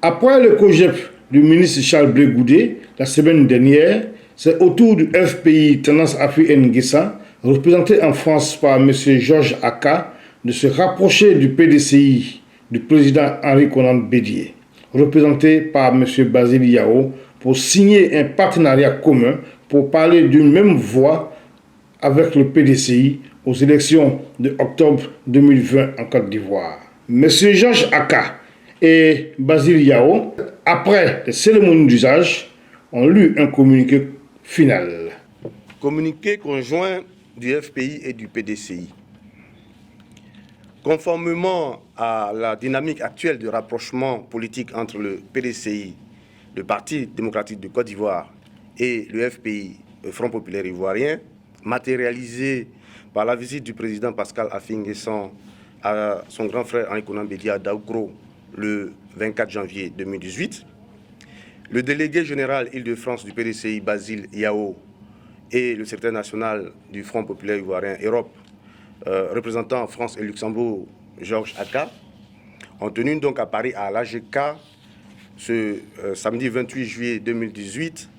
Après le cogep du ministre Charles Blé Goudé, la semaine dernière, c'est au tour du FPI Tendance Afrique Nguessa, représenté en France par M. Georges Aka, de se rapprocher du PDCI du président Henri Konan Bédié, représenté par M. Basile Yao, pour signer un partenariat commun pour parler d'une même voix avec le PDCI aux élections de octobre 2020 en Côte d'Ivoire. M. Georges Aka et Basile Yao, après les cérémonies d'usage, ont lu un communiqué final. Communiqué conjoint du FPI et du PDCI. Conformément à la dynamique actuelle de rapprochement politique entre le PDCI, le Parti démocratique de Côte d'Ivoire, et le FPI, le Front populaire ivoirien, matérialisé par la visite du président Pascal Affi N'Guessan à son grand frère Henri Konan Bédié à Daoukro le 24 janvier 2018, le délégué général Île-de-France du PDCI, Basile Yao, et le secrétaire national du Front populaire ivoirien Europe, représentant France et Luxembourg, Georges Aka, ont tenu donc à Paris à l'AGK ce samedi 28 juillet 2018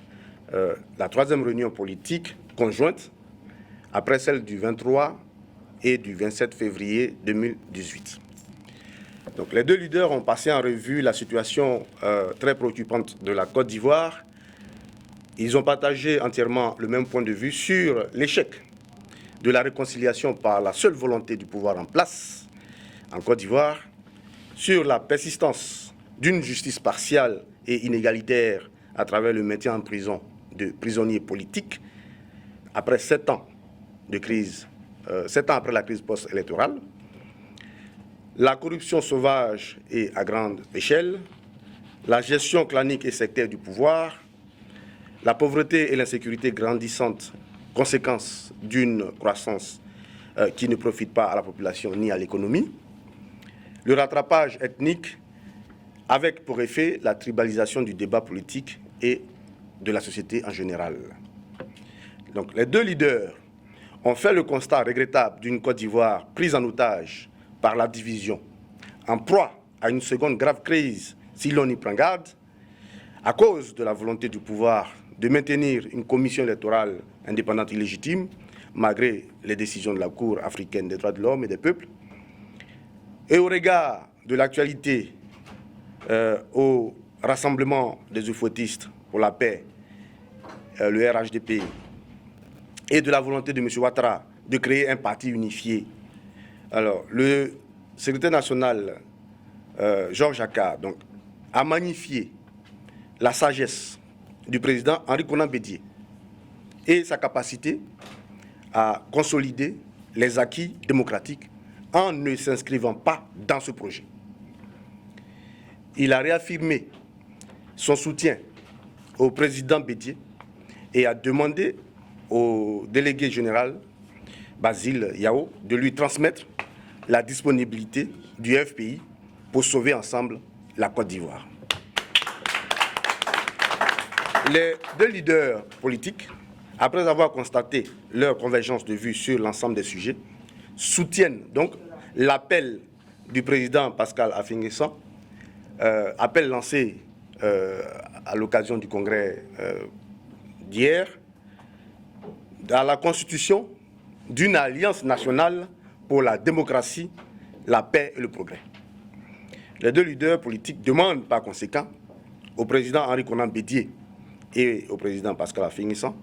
la troisième réunion politique conjointe après celle du 23 et du 27 février 2018. Donc, les deux leaders ont passé en revue la situation très préoccupante de la Côte d'Ivoire. Ils ont partagé entièrement le même point de vue sur l'échec de la réconciliation par la seule volonté du pouvoir en place en Côte d'Ivoire, sur la persistance d'une justice partiale et inégalitaire à travers le maintien en prison de prisonniers politiques après 7 ans de crise, 7 ans après la crise post-électorale, la corruption sauvage et à grande échelle, la gestion clanique et sectaire du pouvoir, la pauvreté et l'insécurité grandissantes, conséquence d'une croissance qui ne profite pas à la population ni à l'économie, le rattrapage ethnique avec pour effet la tribalisation du débat politique et de la société en général. Donc les deux leaders ont fait le constat regrettable d'une Côte d'Ivoire prise en otage par la division, en proie à une seconde grave crise si l'on y prend garde, à cause de la volonté du pouvoir de maintenir une commission électorale indépendante et légitime, malgré les décisions de la Cour africaine des droits de l'homme et des peuples, et au regard de l'actualité au rassemblement des euphotistes pour la paix, le RHDP, et de la volonté de M. Ouattara de créer un parti unifié. Alors, le secrétaire national Georges Aka donc, a magnifié la sagesse du président Henri Konan Bédié et sa capacité à consolider les acquis démocratiques en ne s'inscrivant pas dans ce projet. Il a réaffirmé son soutien au président Bédié et a demandé au délégué général Basile Yao de lui transmettre la disponibilité du FPI pour sauver ensemble la Côte d'Ivoire. Les deux leaders politiques, après avoir constaté leur convergence de vues sur l'ensemble des sujets, soutiennent donc l'appel du président Pascal Affi N'Guessan, appel lancé à l'occasion du congrès d'hier, à la constitution d'une alliance nationale pour la démocratie, la paix et le progrès. Les deux leaders politiques demandent par conséquent au président Henri Konan Bédié et au président Pascal Affi N'Guessan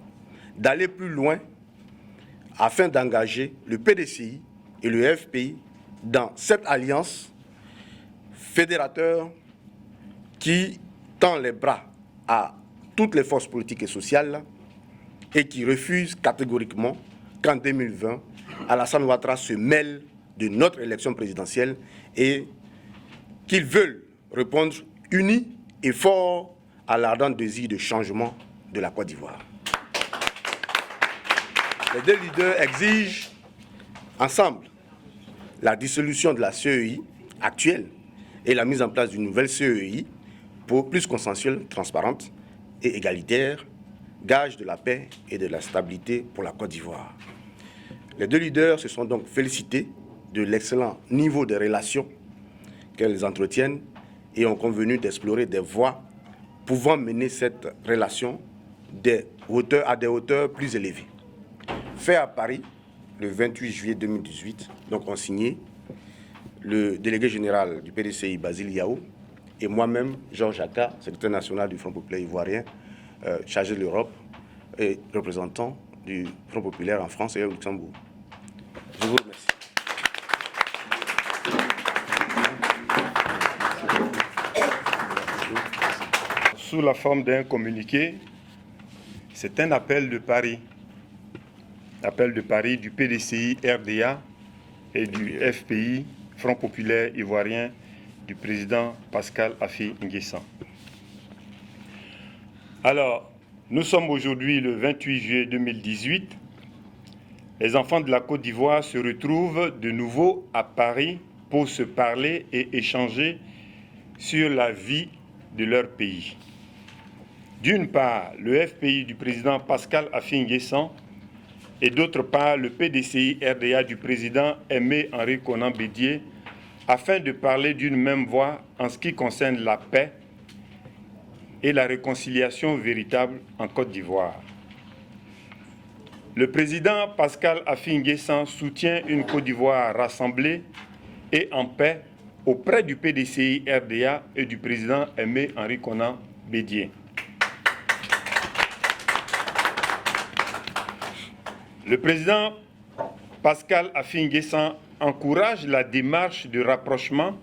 d'aller plus loin afin d'engager le PDCI et le FPI dans cette alliance fédérateur qui tend les bras à toutes les forces politiques et sociales et qui refuse catégoriquement qu'en 2020, Alassane Ouattara se mêle de notre élection présidentielle et qu'ils veulent répondre unis et forts à l'ardent désir de changement de la Côte d'Ivoire. Les deux leaders exigent ensemble la dissolution de la CEI actuelle et la mise en place d'une nouvelle CEI plus consensuelle, transparente et égalitaire, gage de la paix et de la stabilité pour la Côte d'Ivoire. Les deux leaders se sont donc félicités de l'excellent niveau de relations qu'elles entretiennent et ont convenu d'explorer des voies pouvant mener cette relation à des hauteurs plus élevées. Fait à Paris, le 28 juillet 2018, donc ont signé le délégué général du PDCI, Basile Yao, et moi-même, Georges Aka, secrétaire national du Front populaire ivoirien, chargé de l'Europe et représentant du Front populaire en France et au Luxembourg. Je vous remercie. Sous la forme d'un communiqué, c'est un appel de Paris du PDCI RDA et du FPI, Front populaire ivoirien, du président Pascal Affi N'Guessan. Alors, nous sommes aujourd'hui le 28 juillet 2018. Les enfants de la Côte d'Ivoire se retrouvent de nouveau à Paris pour se parler et échanger sur la vie de leur pays. D'une part, le FPI du président Pascal Affi N'Guessan et d'autre part, le PDCI RDA du président Aimé-Henri Konan Bédié, afin de parler d'une même voix en ce qui concerne la paix et la réconciliation véritable en Côte d'Ivoire. Le président Pascal Affi N'Guessan soutient une Côte d'Ivoire rassemblée et en paix auprès du PDCI RDA et du président Aimé-Henri Konan Bédié. Le président Pascal Affi N'Guessan encourage la démarche de rapprochement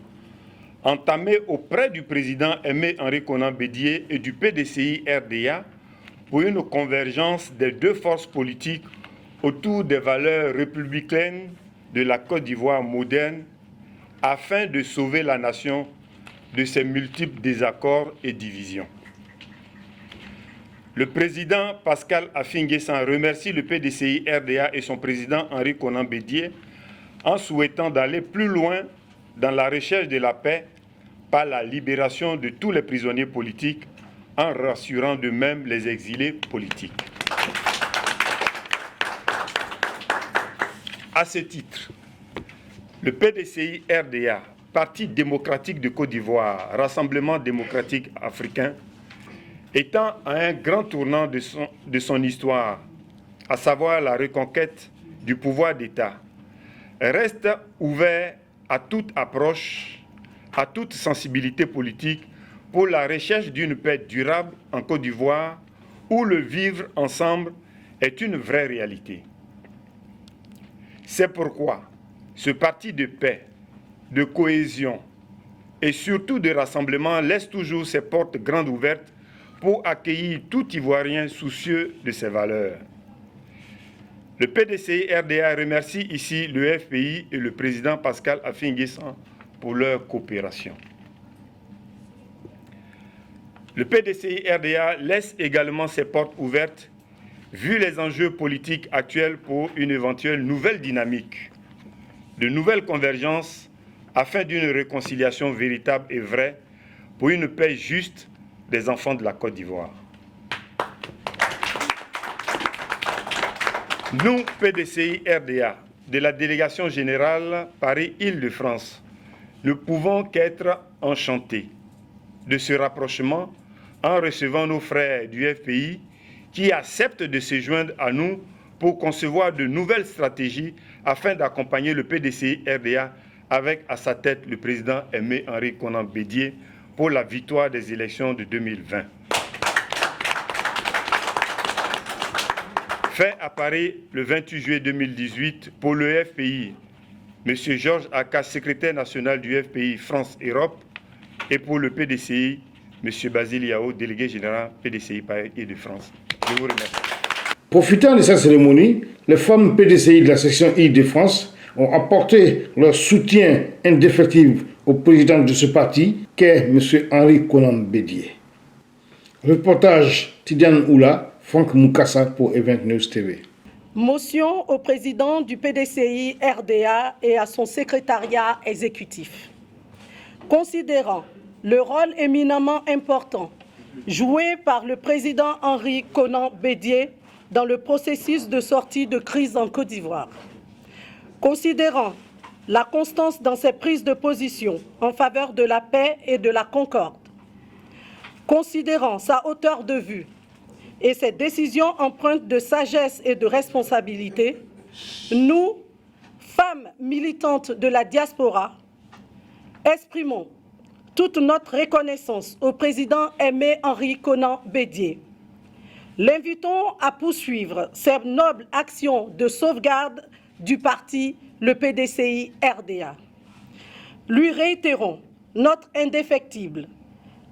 entamée auprès du président Aimé-Henri Konan Bédié et du PDCI RDA pour une convergence des deux forces politiques autour des valeurs républicaines de la Côte d'Ivoire moderne afin de sauver la nation de ses multiples désaccords et divisions. Le président Pascal Affi N'Guessan remercie le PDCI RDA et son président Henri Konan Bédié en souhaitant d'aller plus loin dans la recherche de la paix par la libération de tous les prisonniers politiques en rassurant de même les exilés politiques. À ce titre, le PDCI RDA, Parti démocratique de Côte d'Ivoire, Rassemblement démocratique africain, étant à un grand tournant de son histoire, à savoir la reconquête du pouvoir d'État, reste ouvert à toute approche, à toute sensibilité politique pour la recherche d'une paix durable en Côte d'Ivoire où le vivre ensemble est une vraie réalité. C'est pourquoi ce parti de paix, de cohésion et surtout de rassemblement laisse toujours ses portes grandes ouvertes pour accueillir tout Ivoirien soucieux de ses valeurs. Le PDCI RDA remercie ici le FPI et le président Pascal Affi N'Guessan pour leur coopération. Le PDCI RDA laisse également ses portes ouvertes, vu les enjeux politiques actuels, pour une éventuelle nouvelle dynamique, de nouvelles convergences, afin d'une réconciliation véritable et vraie, pour une paix juste des enfants de la Côte d'Ivoire. Nous, PDCI RDA, de la délégation générale Paris-Île-de-France, ne pouvons qu'être enchantés de ce rapprochement en recevant nos frères du FPI qui acceptent de se joindre à nous pour concevoir de nouvelles stratégies afin d'accompagner le PDCI RDA avec à sa tête le président Aimé-Henri Konan Bédié pour la victoire des élections de 2020. Fait à Paris le 28 juillet 2018 pour le FPI, M. Georges Aka, secrétaire national du FPI France-Europe, et pour le PDCI, M. Basile Yao, délégué général PDCI Paris et de France. Je vous remercie. Profitant de cette cérémonie, les femmes PDCI de la section Île-de-France ont apporté leur soutien indéfectible au président de ce parti, qu'est M. Henri Konan Bédié. Reportage Tidiane Oula, Franck Moukassa pour Event News TV. Motion au président du PDCI RDA et à son secrétariat exécutif. Considérant le rôle éminemment important joué par le président Henri Konan Bédié dans le processus de sortie de crise en Côte d'Ivoire, considérant la constance dans ses prises de position en faveur de la paix et de la concorde. Considérant sa hauteur de vue et ses décisions empreintes de sagesse et de responsabilité, nous, femmes militantes de la diaspora, exprimons toute notre reconnaissance au président Aimé Henri Konan Bédié. L'invitons à poursuivre ces nobles actions de sauvegarde du parti, le PDCI RDA. Lui réitérons notre indéfectible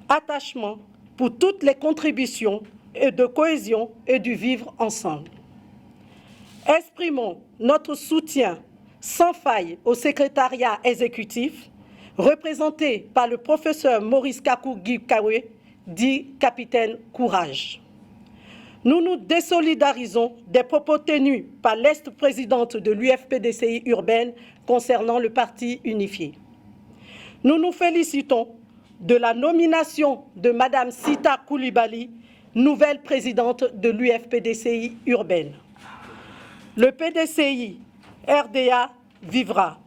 attachement pour toutes les contributions et de cohésion et du vivre ensemble. Exprimons notre soutien sans faille au secrétariat exécutif, représenté par le professeur Maurice Kakou Guikawe, dit capitaine Courage. Nous nous désolidarisons des propos tenus par l'ex-présidente de l'UFPDCI urbaine concernant le parti unifié. Nous nous félicitons de la nomination de Mme Sita Koulibaly, nouvelle présidente de l'UFPDCI urbaine. Le PDCI RDA vivra.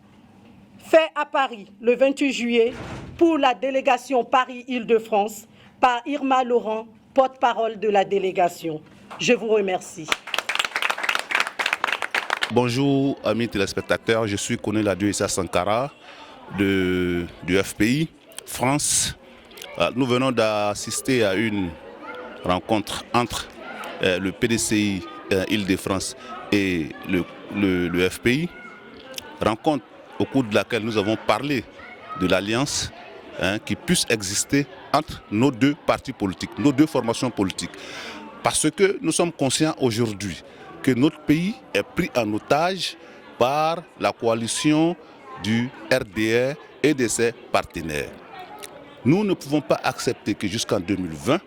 Fait à Paris le 28 juillet pour la délégation Paris-Île-de-France par Irma Laurent, porte-parole de la délégation. Je vous remercie. Bonjour amis téléspectateurs, je suis Koneladieu Issa Sankara du FPI France. Nous venons d'assister à une rencontre entre le PDCI Île-de-France et le FPI. Rencontre au cours de laquelle nous avons parlé de l'alliance qui puisse exister entre nos deux partis politiques, nos deux formations politiques. Parce que nous sommes conscients aujourd'hui que notre pays est pris en otage par la coalition du RDR et de ses partenaires. Nous ne pouvons pas accepter que jusqu'en 2020,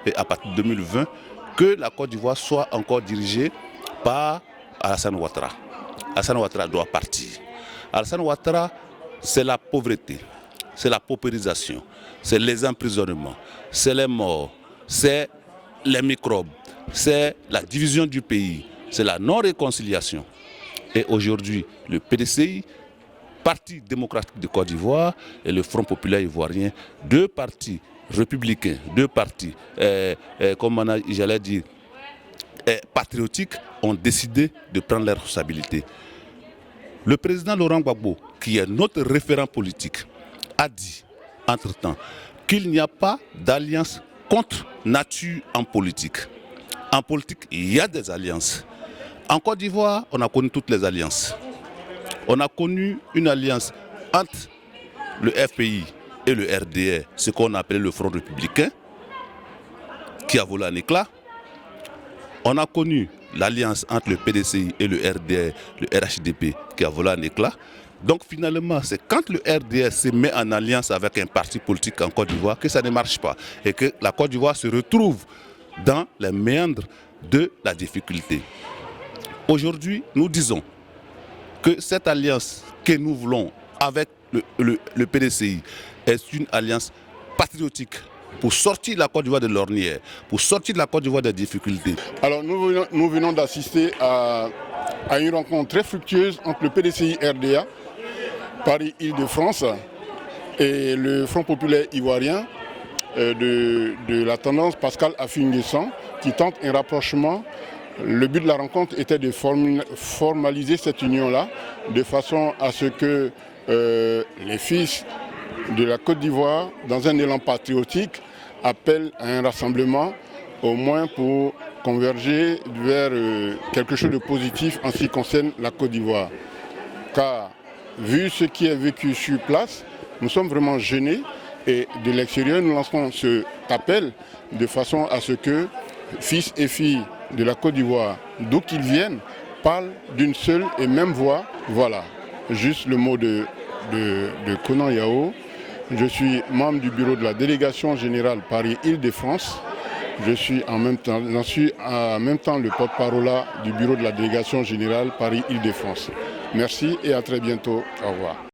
et à partir de 2020, que la Côte d'Ivoire soit encore dirigée par Alassane Ouattara. Alassane Ouattara doit partir. Alassane Ouattara, c'est la pauvreté, c'est la paupérisation, c'est les emprisonnements, c'est les morts, c'est les microbes, c'est la division du pays, c'est la non-réconciliation. Et aujourd'hui, le PDCI, Parti démocratique de Côte d'Ivoire, et le Front populaire ivoirien, deux partis républicains, deux partis, j'allais dire, patriotiques, ont décidé de prendre leurs responsabilités. Le président Laurent Gbagbo, qui est notre référent politique, a dit, entre-temps, qu'il n'y a pas d'alliance contre nature en politique. En politique, il y a des alliances. En Côte d'Ivoire, on a connu toutes les alliances. On a connu une alliance entre le FPI et le RDR, ce qu'on appelait le Front républicain, qui a volé un éclat. On a connu l'alliance entre le PDCI et le RDR, le RHDP, qui a volé un éclat. Donc finalement, c'est quand le RDR se met en alliance avec un parti politique en Côte d'Ivoire que ça ne marche pas et que la Côte d'Ivoire se retrouve dans les méandres de la difficulté. Aujourd'hui, nous disons que cette alliance que nous voulons avec le PDCI est une alliance patriotique pour sortir la Côte d'Ivoire de l'ornière, pour sortir la Côte d'Ivoire des difficultés. Alors nous venons d'assister à une rencontre très fructueuse entre le PDCI RDA, Paris-Île-de-France et le Front populaire ivoirien de la tendance Pascal Affi-N'Guessan qui tente un rapprochement. Le but de la rencontre était de formaliser cette union-là de façon à ce que les fils de la Côte d'Ivoire, dans un élan patriotique, appellent à un rassemblement au moins pour converger vers quelque chose de positif en ce qui concerne la Côte d'Ivoire. Car vu ce qui est vécu sur place, nous sommes vraiment gênés et de l'extérieur nous lançons cet appel de façon à ce que fils et filles de la Côte d'Ivoire, d'où qu'ils viennent, parlent d'une seule et même voix. Voilà, juste le mot de Konan Yao. Je suis membre du bureau de la délégation générale Paris-Île-de-France. Je suis en même temps le porte-parole du bureau de la délégation générale Paris-Île-de-France. Merci et à très bientôt. Au revoir.